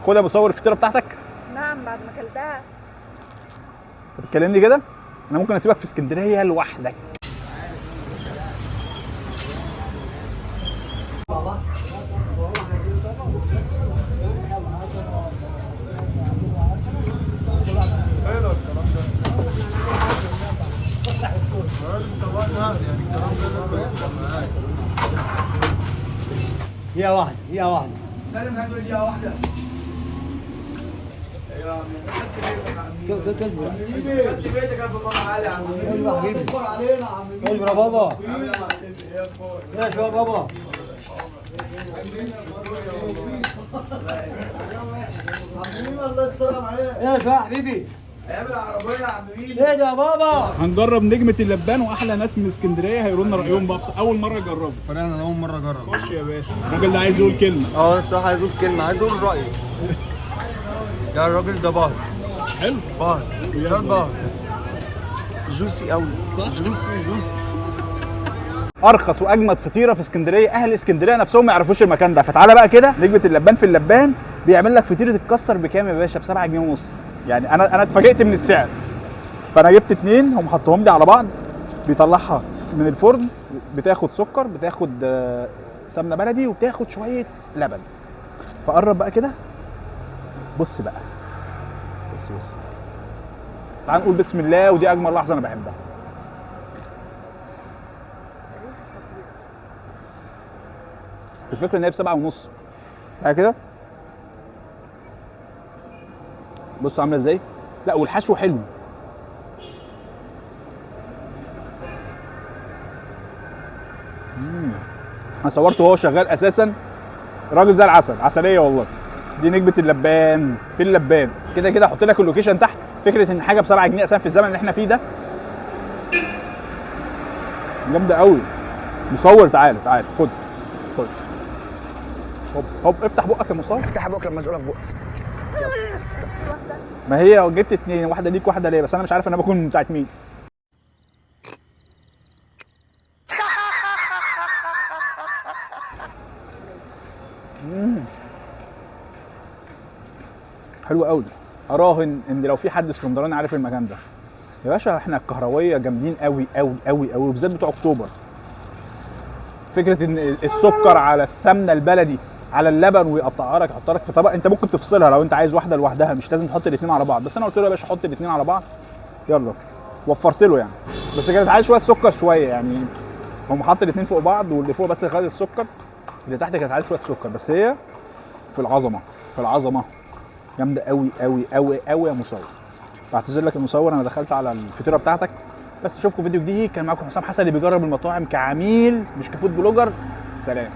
خد يا مصور الفطيره بتاعتك. نعم بعد ما اكلتها. طب اتكلمني كده، انا ممكن اسيبك في اسكندريه لوحدك. دقيقة واحدة دقيقة واحدة. سالم هتقول دقيقة واحدة. ايوه يا عم خدت بيتك قبل ما علي يا عم. ايوه يا حبيبي. اكبر علينا يا عم. ايوه يا بابا. يا شو يا بابا. الله يستر معاك. ايه شو يا حبيبي. ايام العربية يا عم مين؟ ايه ده يا بابا. هنجرب نجمه اللبان، واحلى ناس من اسكندريه هيقولوا لنا رايهم بقى، اول مره يجربوا. انا اول مرة اجرب. خش يا باشا. الراجل ده عايز يقول كلمه. الصراحة عايز اقول كلمة، عايز اقول رأيي. يا الراجل ده باظ. حلو. باظ. ده باظ. جوسي قوي. صح. جوسي. ارخص واجمد فطيره في اسكندريه، اهل اسكندريه نفسهم ما يعرفوش المكان ده. فتعالى بقى كده، نجمه اللبان في اللبان بيعمل لك فطيره الكاستر بكام يا باشا؟ ب 7 جنيه ونص. يعني انا اتفاجئت من السعر. فانا جبت 2 هم حطهم لي على بعض. بيطلعها من الفرن، بتاخد سكر، بتاخد سمنه بلدي، وبتاخد شويه لبن. فقرب بقى كده، بص بقى، بص. تعال نقول بسم الله، ودي اجمل لحظه انا بحبها. الفكره ان هي ب7 ونص. تعالى كده، بص عامله ازاي. لا والحشو حلو. انا صورته وهو شغال اساسا، راجل زي العسل، عسليه والله. دي نجمه اللبان في اللبان. كده احط لك اللوكيشن تحت. فكره ان حاجه ب7 جنيه اساسا في الزمن اللي احنا فيه ده جامده قوي. مصور تعالى خد. هوب افتح بقك يا مصور. افتح بقك لما تقولها في بقك. ما هي جبت 2، واحده ليك واحده ليا، بس انا مش عارف انا باكل بتاعت مين. حلو قوي. اراهن ان لو في حد اسكندراني عارف المكان ده يا باشا، احنا الكهرويه جامدين قوي قوي قوي قوي، وبالذات بتوع اكتوبر. فكره ان السكر على السمنه البلدي على اللبن، ويقطعها لك يحطها لك في طبق. انت ممكن تفصلها لو انت عايز واحده لوحدها، مش لازم تحط الاثنين على بعض. بس انا قلت له يا باشا حط الاثنين على بعض، يلا. وفرت له يعني. بس كانت عايز شويه سكر شويه يعني. هم حط الاثنين فوق بعض، واللي فوق بس خد السكر، اللي تحت كانت عايز شويه سكر. بس هي في العظمه جامده قوي قوي قوي قوي يا مصور. بعتذر لك يا مصور، انا دخلت على الفطيره بتاعتك. بس اشوفكم فيديو جديد. كان معاكم حسام حسن اللي بيجرب المطاعم كعميل مش كفود بلوجر. سلام.